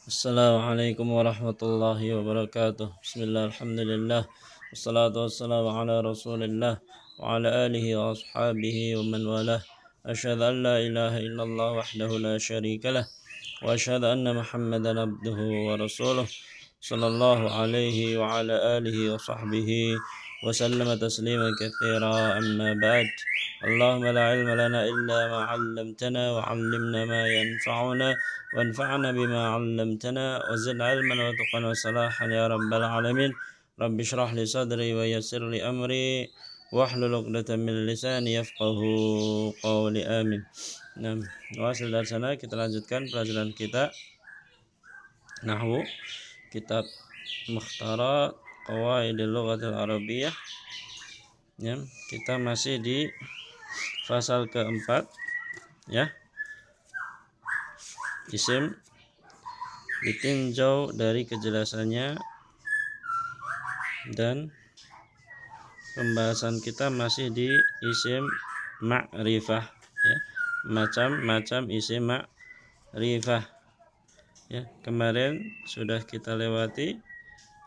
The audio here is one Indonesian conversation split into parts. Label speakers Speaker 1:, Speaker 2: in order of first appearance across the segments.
Speaker 1: Assalamualaikum warahmatullahi wabarakatuh. Bismillah, alhamdulillah, wassalatu wassalamu ala rasulillah wa ala alihi wa ashabihi wa man walah. Asyhadu an la ilaha illallah wahdahu la syarika lah wa asyhadu anna Muhammadan abduhu wa rasuluh sallallahu alaihi wa ala alihi wa sahbihi wa sallama tasliman katsira, amma ba'd. Allahumma la ilma lana illa ma 'allamtana wa 'allimna ma yanfa'una وانفعنا بما علمتنا وزد علما وتقا وصلاحا يا رب العالمين. رب اشرح لي صدري ويسر لي أمري واحلل عقدة من لساني يفقه قولي آمين. Nah, hasil dari sana kita lanjutkan pelajaran kita Nahwu, kitab Mukhtara Qawaidil Lughatil Arabiyyah. Ya, kita masih di pasal keempat, ya. Isim ditinjau dari kejelasannya, dan pembahasan kita masih di isim ma'rifah, ya, macam-macam isim ma'rifah, ya. Kemarin sudah kita lewati,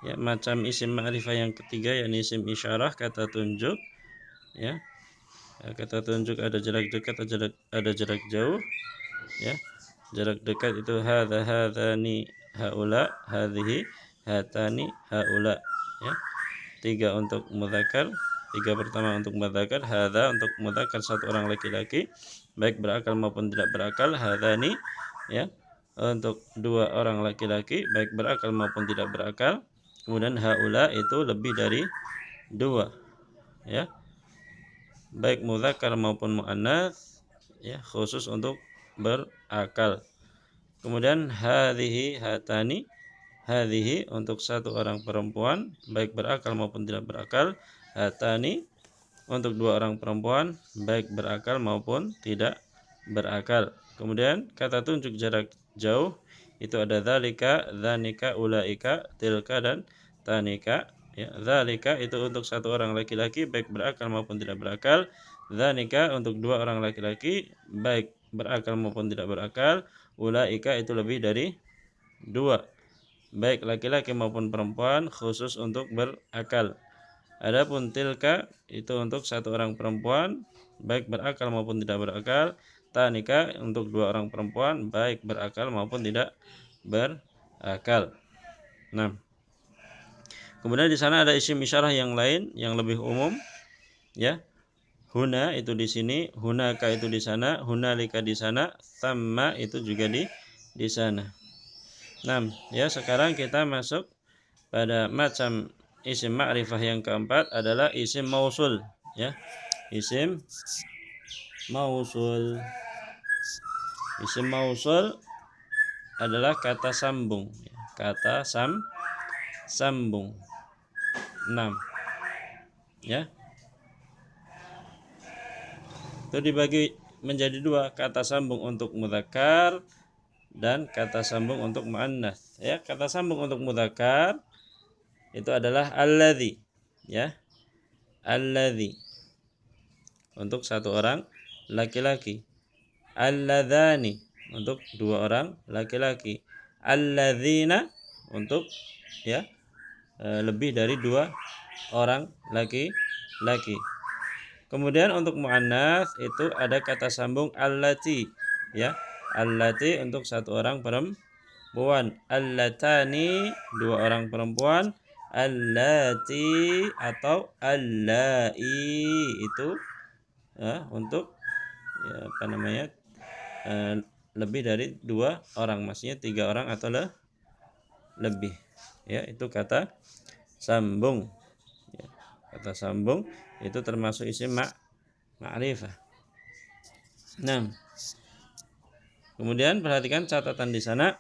Speaker 1: ya, macam isim ma'rifah yang ketiga, yakni isim isyarah, kata tunjuk, ya. Kata tunjuk ada jarak dekat, ada jarak jauh, ya. Jarak dekat itu hadza, hadzani, haula, hadhihi, hatani, haula, ya. 3 untuk mudzakkar, 3 pertama untuk mudzakkar, hadza untuk mudzakkar satu orang laki-laki baik berakal maupun tidak berakal, hadzani, ya, untuk 2 orang laki-laki baik berakal maupun tidak berakal. Kemudian haula itu lebih dari 2, ya, baik mudzakkar maupun muannats, ya, khusus untuk berakal. Kemudian hadhihi, hatani, hadhihi untuk satu orang perempuan baik berakal maupun tidak berakal, hatani untuk 2 orang perempuan baik berakal maupun tidak berakal. Kemudian kata tunjuk jarak jauh itu ada dzalika, dzanika, ulaika, tilka, dan tanika, ya. Dzalika itu untuk satu orang laki-laki baik berakal maupun tidak berakal, dzanika untuk 2 orang laki-laki baik berakal maupun tidak berakal, ulaika itu lebih dari 2 baik laki-laki maupun perempuan khusus untuk berakal. Adapun tilka itu untuk satu orang perempuan baik berakal maupun tidak berakal, tanika untuk 2 orang perempuan baik berakal maupun tidak berakal. Nah, kemudian di sana ada isim isyarah yang lain yang lebih umum, ya. Huna itu di sini, hunaka itu di sana, hunalika di sana, thamma itu juga di sana. Nah, ya, sekarang kita masuk pada macam isim ma'rifah yang keempat adalah isim mausul, ya. Isim mausul. Isim mausul adalah kata sambung, ya. Kata sambung. 6, ya. Itu dibagi menjadi 2, kata sambung untuk mudzakkar dan kata sambung untuk muannats, ya. Kata sambung untuk mudzakkar itu adalah alladzi, ya. Alladzi untuk satu orang laki-laki, alladzani untuk 2 orang laki-laki, alladzina untuk, ya, lebih dari 2 orang laki-laki. Kemudian untuk muannats itu ada kata sambung allati, ya. Allati untuk satu orang perempuan, allatani 2 orang perempuan, allati atau allai itu, ya, untuk, ya, apa namanya, lebih dari 2 orang, maksudnya 3 orang atau lebih, ya. Itu kata sambung, ya. Kata sambung itu termasuk isim ma'rifah. Nah, kemudian perhatikan catatan di sana.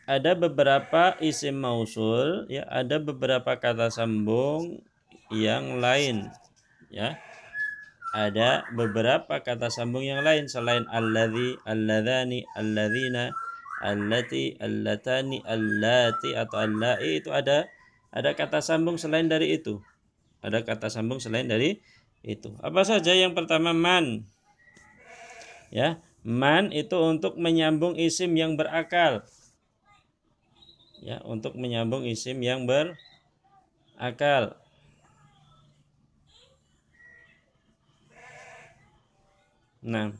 Speaker 1: Ada beberapa isim mausul, ya, ada beberapa kata sambung yang lain, ya. Ada beberapa kata sambung yang lain selain alladzi, alladzani, alladzina, allati, allatani, allati atau allai, itu ada kata sambung selain dari itu. Ada kata sambung selain dari itu. Apa saja? Yang pertama man, ya. Man itu untuk menyambung isim yang berakal, ya, untuk menyambung isim yang berakal. Nah,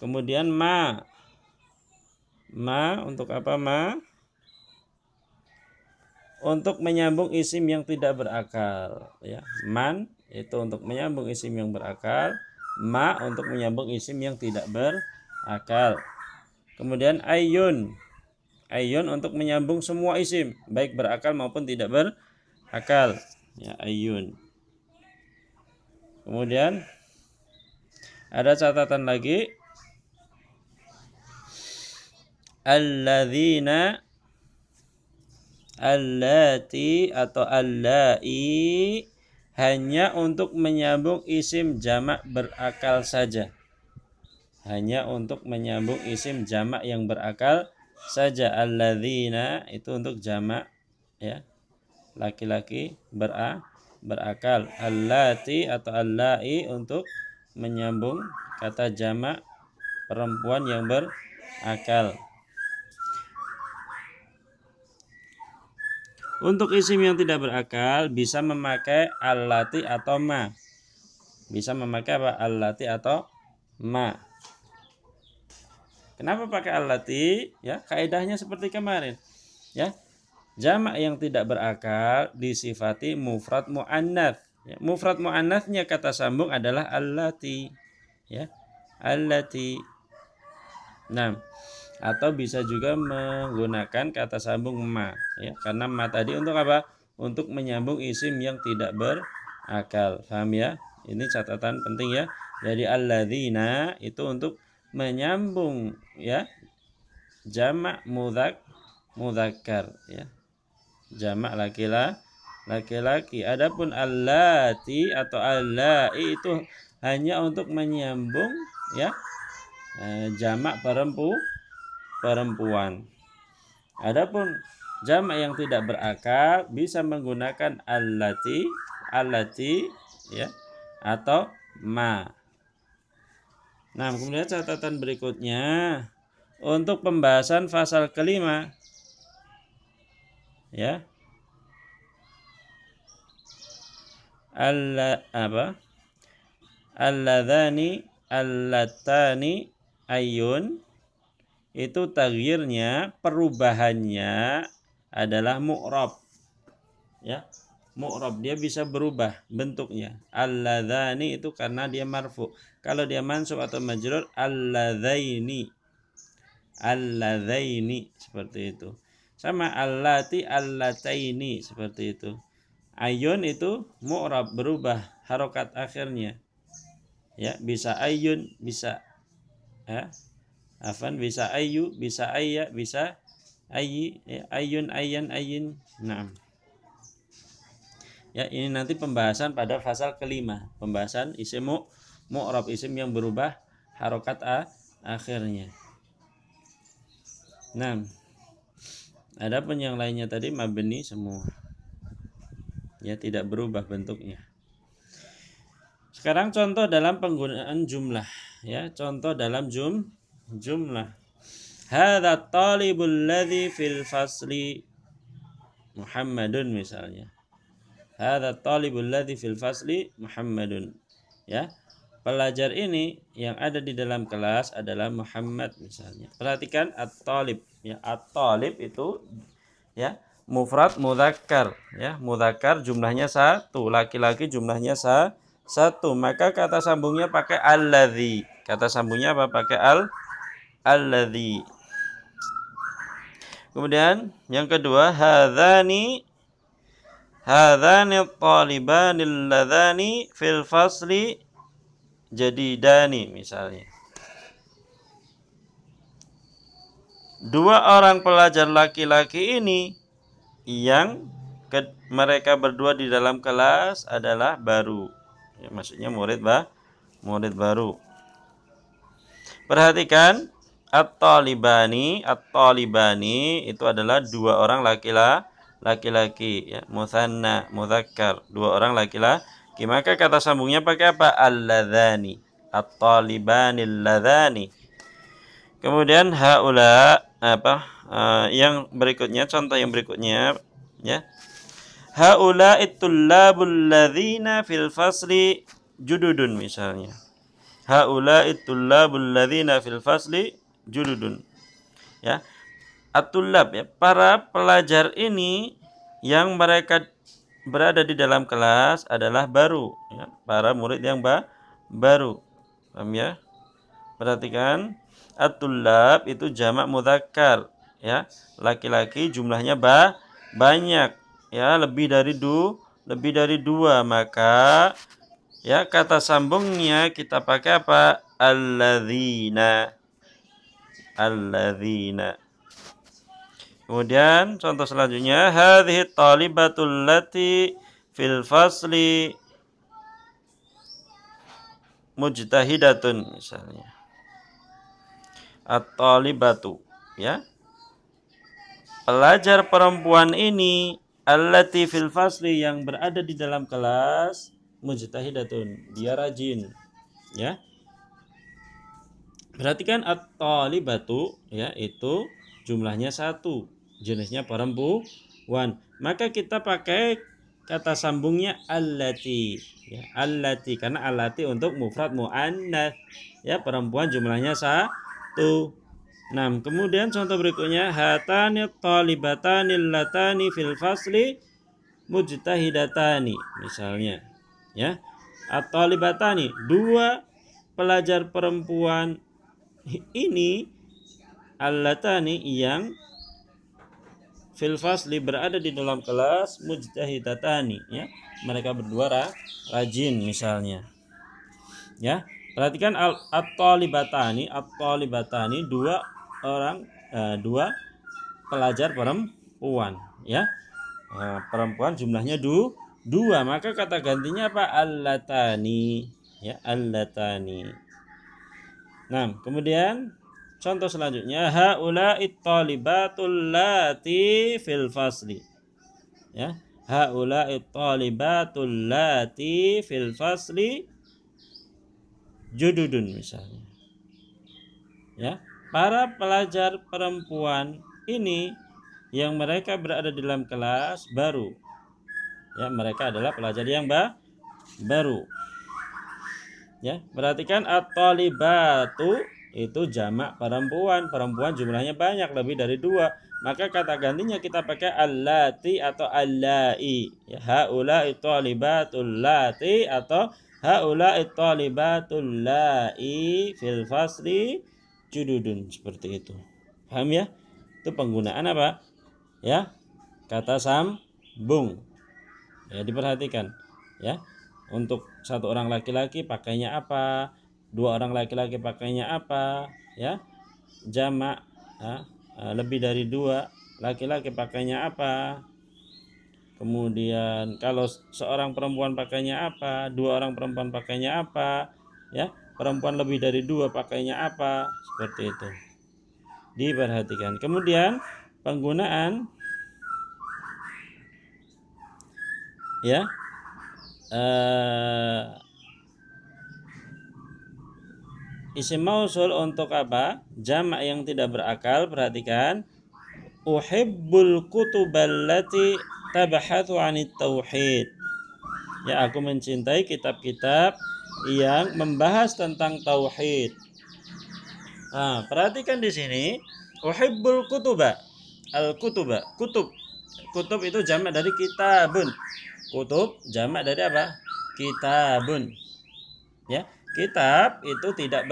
Speaker 1: kemudian ma untuk apa ma? Untuk menyambung isim yang tidak berakal, ya. Man itu untuk menyambung isim yang berakal, ma untuk menyambung isim yang tidak berakal. Kemudian ayun untuk menyambung semua isim baik berakal maupun tidak berakal, ya, ayun. Kemudian ada catatan lagi, alladzina, allati atau allai hanya untuk menyambung isim jamak berakal saja. Hanya untuk menyambung isim jamak yang berakal saja. Alladzina itu untuk jamak, ya, laki-laki berakal. Allati atau allai untuk menyambung kata jamak perempuan yang berakal. Untuk isim yang tidak berakal bisa memakai allati atau ma. Bisa memakai apa? Allati atau ma. Kenapa pakai allati? Ya, kaidahnya seperti kemarin. Ya. Jamak yang tidak berakal disifati mufrad muannats. Ya, mufrad muannatsnya kata sambung adalah allati. Ya. Allati. Nah, atau bisa juga menggunakan kata sambung ma, ya, karena ma tadi untuk apa? Untuk menyambung isim yang tidak berakal. Paham ya? Ini catatan penting ya. Jadi alladzina itu untuk menyambung, ya, jamak mudzakkar, ya. Jamak laki-laki. Adapun allati atau allai itu hanya untuk menyambung, ya, jamak perempuan. Adapun jamak yang tidak berakal bisa menggunakan allati, ya, atau ma. Nah, kemudian catatan berikutnya untuk pembahasan pasal kelima, ya, alladzani, allatani, ayun itu taghyirnya, perubahannya adalah mu'rab, ya. Mu'rab dia bisa berubah bentuknya. Alladzani itu karena dia marfu. Kalau dia mansub atau majrur, alladzaini seperti itu. Sama allati, allataini seperti itu. Ayun itu mu'rab, berubah harokat akhirnya, ya, bisa ayun, bisa, ya, bisa ayu, bisa ayya, bisa ayi, ya, ayun, ayyan, ayin. Nah, ya, ini nanti pembahasan pada pasal kelima, pembahasan isim mu'rab, isim yang berubah harokat akhirnya. Nah, ada pun yang lainnya tadi mabni semua, ya, tidak berubah bentuknya. Sekarang contoh dalam penggunaan jumlah, ya, contoh dalam jumlah. Hadza talibul ladzi fil fasli Muhammadun misalnya. Hadza talibul ladzi fil fasli Muhammadun. Ya. Pelajar ini yang ada di dalam kelas adalah Muhammad misalnya. Perhatikan at-talib, ya, at-talib itu, ya, mufrad mudzakkar, ya, mudzakkar jumlahnya satu, laki-laki jumlahnya satu, maka kata sambungnya pakai alladzi. Kata sambungnya apa? Pakai alladzi. Kemudian yang kedua, hadzani talibani alladzani fil fasli jadidani misalnya. Dua orang pelajar laki-laki ini yang mereka berdua di dalam kelas adalah baru. Ya, maksudnya murid baru. Perhatikan at-talibani itu adalah dua orang laki-laki, ya, mutsanna mudzakkar, dua orang laki-laki. Maka kata sambungnya pakai apa? Alladzani, at-talibani alladzani. Kemudian haula yang berikutnya, contoh yang berikutnya ya. Haula'i tullabul ladzina fil fasli jududun misalnya. Haula'i tullabul ladzina fil fasli jududun. Ya. At-tullab ya, para pelajar ini yang mereka berada di dalam kelas adalah baru ya, para murid yang baru. Paham ya? Perhatikan, at-tullab itu jamak mudzakkar ya, laki-laki jumlahnya banyak ya, lebih dari dua, maka ya kata sambungnya kita pakai apa? Alladzina. Kemudian contoh selanjutnya, hadhihi talibatul lati fil fasli mujtahidatun misalnya. At-talibatu ya. Pelajar perempuan ini allati fil fasli yang berada di dalam kelas mujtahidatun, dia rajin ya. Perhatikan at-talibatu ya, itu jumlahnya satu, jenisnya perempuan. Maka kita pakai kata sambungnya allati ya, allati, karena allati untuk mufrad muannats ya, perempuan jumlahnya satu. Nah, kemudian contoh berikutnya, hatani talibatani latani fil fasli mujtahidatani misalnya ya. At-talibatani, dua pelajar perempuan ini, allatani yang fil fasli berada di dalam kelas, mujtahidatani ya, mereka berdua rajin misalnya ya. Perhatikan at-talibatani dua pelajar perempuan ya. Perempuan jumlahnya dua, maka kata gantinya apa? Allatani ya, allatani. Nah, kemudian contoh selanjutnya, haula'it talibatul lati fil fasli ya. Haula'it talibatul lati fil fasli jududun misalnya ya. Para pelajar perempuan ini yang mereka berada di dalam kelas baru ya, mereka adalah pelajar yang baru ya. Perhatikan at-talibatu itu jamak perempuan jumlahnya banyak, lebih dari dua, maka kata gantinya kita pakai allati atau allai ya. Haula'i talibatul lati atau haula'i talibatul lai fil fasli jududun, seperti itu. Paham ya? Itu penggunaan apa ya, kata sambung ya. Diperhatikan ya, untuk satu orang laki-laki pakainya apa, dua orang laki-laki pakainya apa ya, jamak ya, lebih dari dua laki-laki pakainya apa. Kemudian kalau seorang perempuan pakainya apa, dua orang perempuan pakainya apa ya, perempuan lebih dari dua pakainya apa, seperti itu. Diperhatikan. Kemudian penggunaan ya, isim mausul untuk apa? Jamak yang tidak berakal. Perhatikan, uhibbul kutuballati tabhathu 'anit tauhid ya, aku mencintai kitab-kitab yang membahas tentang tauhid. Nah, perhatikan di sini, uhibbul kutuba, al-kutuba, kutub itu jamak dari kitabun. Kutub jamak dari apa? Kitabun ya. Kitab itu tidak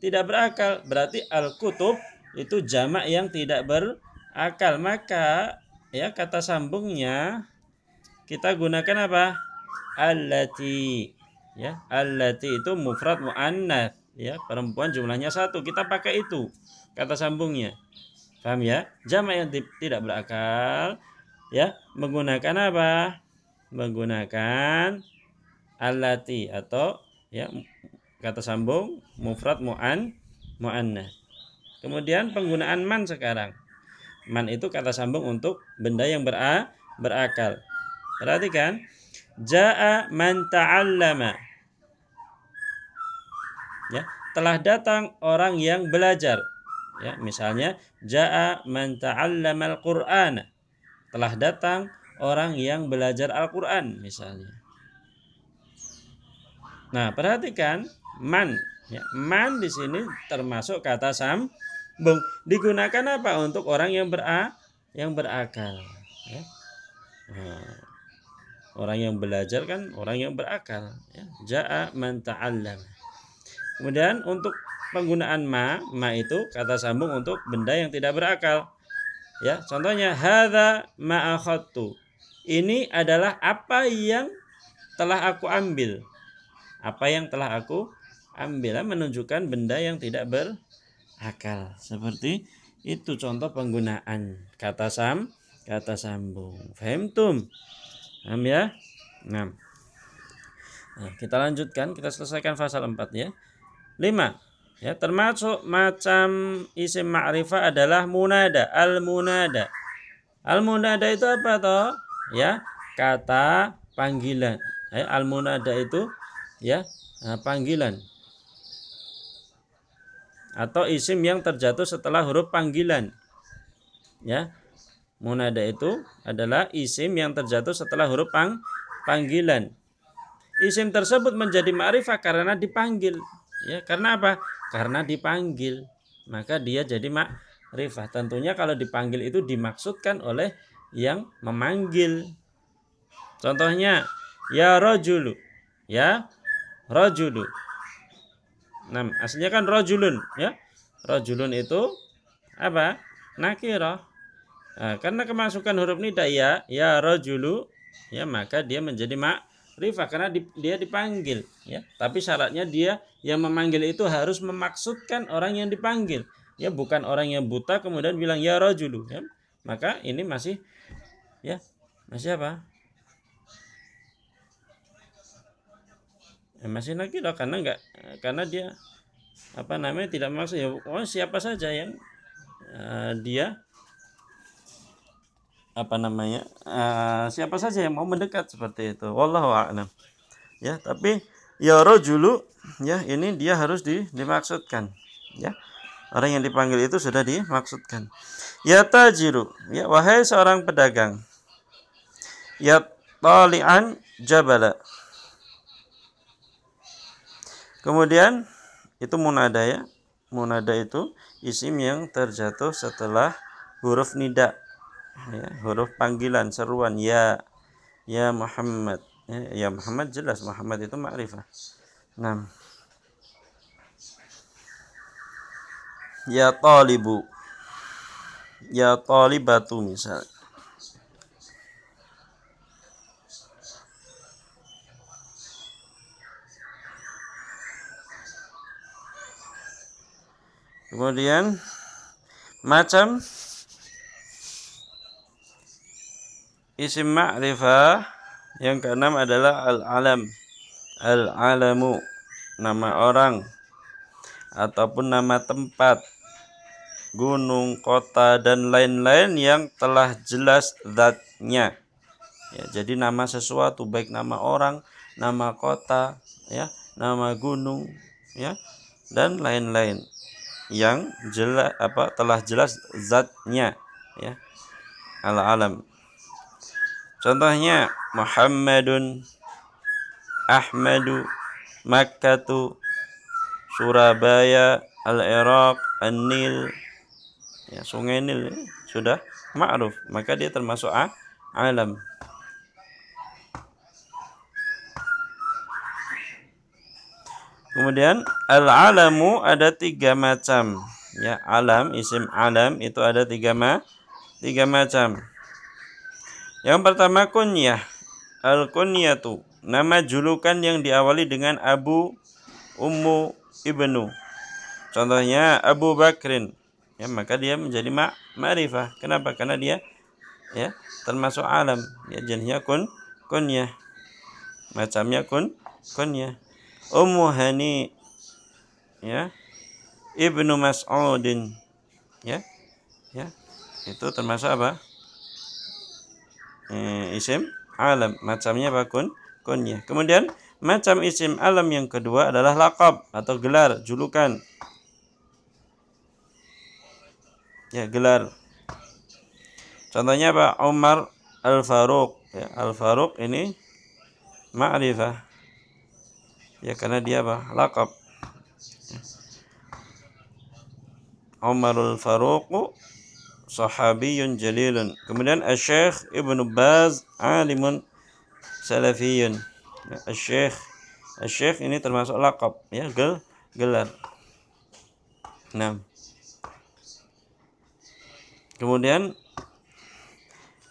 Speaker 1: berakal, berarti al-kutub itu jamak yang tidak berakal, maka ya kata sambungnya kita gunakan apa? Allati ya. Allati itu mufrad muannats ya, perempuan jumlahnya satu, kita pakai itu kata sambungnya. Paham ya? Jamak yang tidak berakal ya, menggunakan apa? Menggunakan allati atau ya kata sambung mufrad muannats. Kemudian penggunaan man sekarang. Man itu kata sambung untuk benda yang berakal. Perhatikan, jaa man ta'allama ya, telah datang orang yang belajar. Ya, misalnya jaa man ta'allamal Qur'ana. Telah datang orang yang belajar Al-Qur'an misalnya. Nah, perhatikan man, ya. Man di sini termasuk kata sambung. Digunakan apa? Untuk orang yang berakal, ya. Nah, orang yang belajar kan orang yang berakal, ya. Jaa man ta'allam. Kemudian untuk penggunaan ma itu kata sambung untuk benda yang tidak berakal. Ya, contohnya hadza ma akhadtu. Ini adalah apa yang telah aku ambil. Apa yang telah aku ambil, menunjukkan benda yang tidak berakal. Seperti itu contoh penggunaan kata sambung. Fahimtum? Paham ya? Nah, kita lanjutkan, kita selesaikan pasal 4 ya. 5. Ya, termasuk macam isim ma'rifah adalah munada, al-munada. Al-munada itu apa toh? Ya, kata panggilan. Al-munada itu ya, panggilan atau isim yang terjatuh setelah huruf panggilan. Ya, munada itu adalah isim yang terjatuh setelah huruf panggilan. Isim tersebut menjadi ma'rifah karena dipanggil. Ya, karena apa? Karena dipanggil, maka dia jadi ma'rifah. Tentunya kalau dipanggil itu dimaksudkan oleh yang memanggil. Contohnya ya rajulu, ya rajulu. Nah, aslinya kan rajulun, ya. Rajulun itu apa? Nakirah. Nah, karena kemasukan huruf nida ya rajulu, ya, maka dia menjadi ma'rifah karena dia dipanggil, ya. Tapi syaratnya dia yang memanggil itu harus memaksudkan orang yang dipanggil, ya, bukan orang yang buta kemudian bilang ya rajulu, ya. Maka ini masih apa? Masih nakirah karena dia tidak maksud, ya, siapa saja yang dia siapa saja yang mau mendekat seperti itu. Wallahu a'lam. Ya, tapi ya rajulu, ya, ini dia harus dimaksudkan, ya. Orang yang dipanggil itu sudah dimaksudkan. Ya tajiru, ya, wahai seorang pedagang. Ya tali'an jabala. Kemudian itu munada, ya. Munada itu isim yang terjatuh setelah huruf nida, ya, huruf panggilan, seruan, ya Muhammad. Ya Muhammad jelas, Muhammad itu ma'rifah. 6. Ya talibu, ya talibatu misal. Kemudian macam isim ma'rifah yang keenam adalah al-alam. Al-alamu, nama orang ataupun nama tempat, gunung, kota, dan lain-lain yang telah jelas zatnya. Ya, jadi nama sesuatu, baik nama orang, nama kota, ya, nama gunung, ya, dan lain-lain yang jelas telah jelas zatnya, ya, al-alam. Contohnya Muhammadun, Ahmadu, Makkatu, Surabaya, Al-Iraq, An-Nil, ya, sungai Nil, ya, sudah ma'ruf, maka dia termasuk alam. Kemudian al-alamu ada 3 macam, ya. Alam, isim alam itu ada 3 macam. Yang pertama kunyah. Al-kunyatu, nama julukan yang diawali dengan abu, ummu, ibnu. Contohnya Abu Bakrin, ya, maka dia menjadi ma'rifah. Kenapa? Karena dia, ya, termasuk alam, ya, jenisnya kunyah. Macamnya kunyah. Ummu Hani, ya, Ibnu Mas'udin, ya, itu termasuk apa? Isim alam, macamnya apa? Kunyah. Kemudian macam isim alam yang kedua adalah laqab atau gelar, julukan. ya, gelar. Contohnya apa? Umar Al-Faruq, ya, Al-Faruq ini ma'rifah, ya, karena dia apa? Laqab. Umarul Faruq sahabiyun jalilun. Kemudian Asy-Syaikh Ibnu Baz alimun salafiyun. Ya, Asy-Syaikh ini termasuk laqab, ya, gelar. Nah, kemudian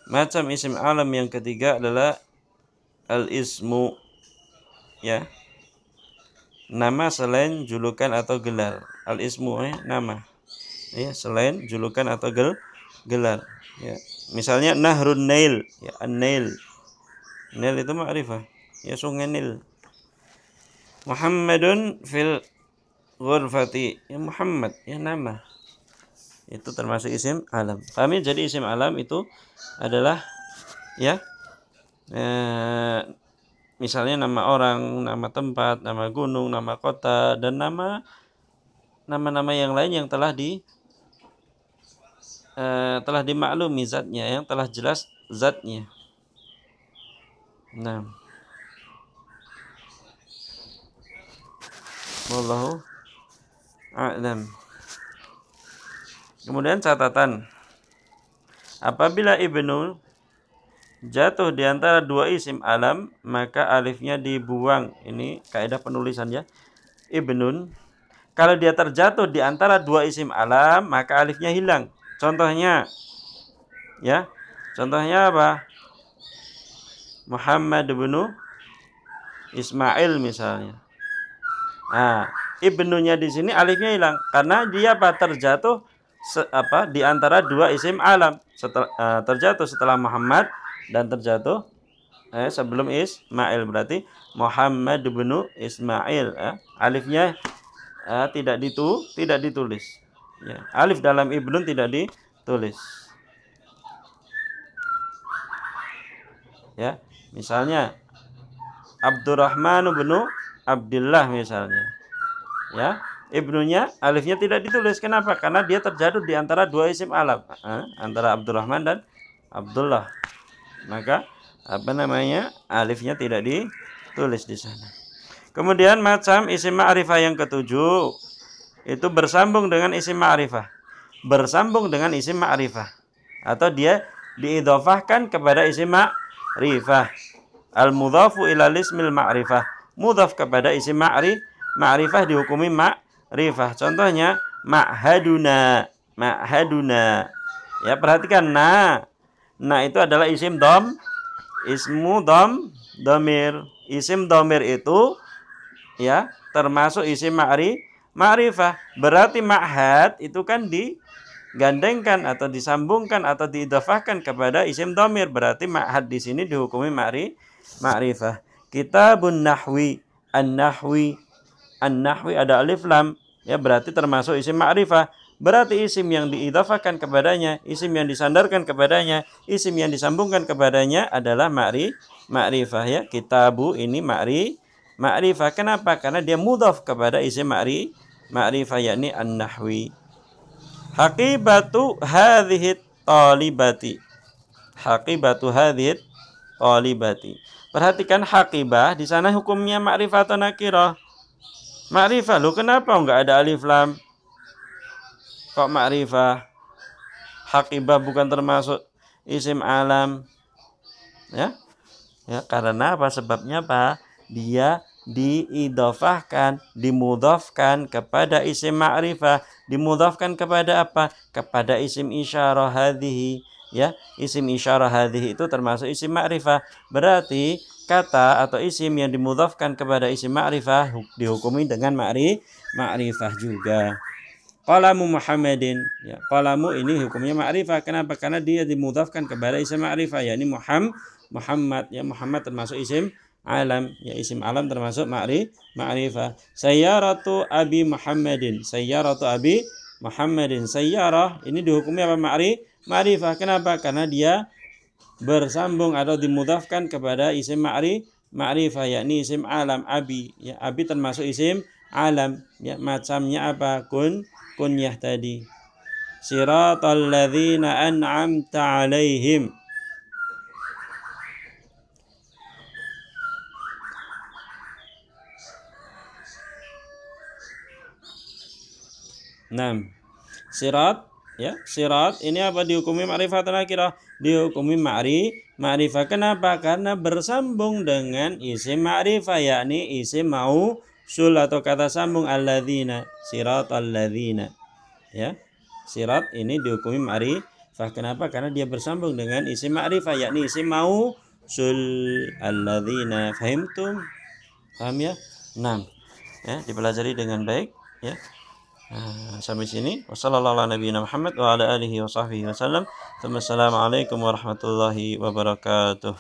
Speaker 1: macam isim alam yang ketiga adalah al-ismu, ya, nama selain julukan atau gelar. Al-ismu, ya, nama, ya, selain julukan atau gelar, ya. Misalnya Nahrun Nail, ya, An-Nail. Nail itu ma'rifah, ya, sungai Nil. Muhammadun fil ghurfati, ya, Muhammad, ya, nama. Itu termasuk isim alam. Kami jadi isim alam itu adalah, ya, misalnya nama orang, nama tempat, nama gunung, nama kota, dan nama-nama yang lain yang telah dimaklumi zatnya, yang telah jelas zatnya. Nah, wallahu a'lam. Kemudian catatan, apabila ibnu jatuh di antara dua isim alam, maka alifnya dibuang. Ini kaidah penulisan, ya. Ibnun, kalau dia terjatuh di antara dua isim alam, maka alifnya hilang. Contohnya, ya, contohnya apa? Muhammad ibnu Ismail misalnya. Nah, ibnunya di sini alifnya hilang karena dia apa? Terjatuh di antara dua isim alam. Terjatuh setelah Muhammad dan terjatuh sebelum Ismail, berarti Muhammad ibnu Ismail. Alifnya tidak ditulis. Ya, alif dalam ibnun tidak ditulis. Ya, misalnya Abdurrahman ibnu Abdullah misalnya. Ya, ibnunya alifnya tidak ditulis. Kenapa? Karena dia terjatuh di antara dua isim alam, antara Abdurrahman dan Abdullah. Maka alifnya tidak ditulis di sana. Kemudian macam isim ma'rifah yang ketujuh itu bersambung dengan isim ma'rifah. Bersambung dengan isim ma'rifah atau dia diidhofahkan kepada isim ma'rifah. Al-mudhafu ila ismil ma'rifah. Mudhaf kepada isim ma'rifah dihukumi ma'rifah. Contohnya ma'haduna. Ya, perhatikan na itu adalah isim ismu domir. Isim domir itu, ya, termasuk isim ma'rifah. Berarti ma'had itu kan digandengkan atau disambungkan atau diidhofahkan kepada isim domir. Berarti ma'had di sini dihukumi ma'rifah. Kitabun nahwi, an-nahwi ada alif lam, ya, berarti termasuk isim ma'rifah. Berarti isim yang diidhafahkan kepadanya, isim yang disandarkan kepadanya, isim yang disambungkan kepadanya adalah ma'rifah, ya. Kitabu ini ma'rifah. Kenapa? Karena dia mudhaf kepada isim ma'rifah, yakni an-nahwi. Haqibatu hadhihi talibati. Perhatikan haqibah di sana hukumnya ma'rifah atau nakirah? Ma'rifah. Loh, kenapa enggak ada alif lam? Kok ma'rifah? Haqibah bukan termasuk isim alam. Ya? Ya, karena apa? Sebabnya apa? Dia diidhofahkan, dimudhafkan kepada isim ma'rifah. Dimudhafkan kepada apa? Kepada isim isyarah hadhihi. Ya, isim isyarah hadhihi itu termasuk isim ma'rifah. Berarti kata atau isim yang dimudhafkan kepada isim ma'rifah dihukumi dengan ma'rifah juga. Qalamu Muhammadin, ya, qalamu ini hukumnya ma'rifah. Kenapa? Karena dia dimudhafkan kepada isim ma'rifah, yakni Muhammad, ya. Muhammad termasuk isim alam, ya, isim alam termasuk ma'rifah. Sayyaratu Abi Muhammadin. Sayyarah ini dihukumi apa? Ma'rifah. Kenapa? Karena dia bersambung atau dimudhafkan kepada isim ma'rifah, yakni isim alam Abi, ya. Abi termasuk isim alam, ya. Macamnya apa? Kunyah tadi. siratal ladzina an'amta 'alaihim. Nah, sirat ya, sirat ini apa dihukumi ma'rifah nakirah? Dihukumi ma'rifah. Kenapa? Karena bersambung dengan isim ma'rifah, yakni isim mausul atau kata sambung alladzina, siratal ladzina. Ya. Sirat ini dihukumi ma'rifah. Kenapa? Karena dia bersambung dengan isim ma'rifah, yakni isim mausul alladzina. Fahimtum? Paham ya? 6. Ya, dipelajari dengan baik ya. Sampai sini. Wassallallahu ala nabiyina Muhammad wa ala alihi wa sahbihi wasallam. Assalamualaikum warahmatullahi wabarakatuh.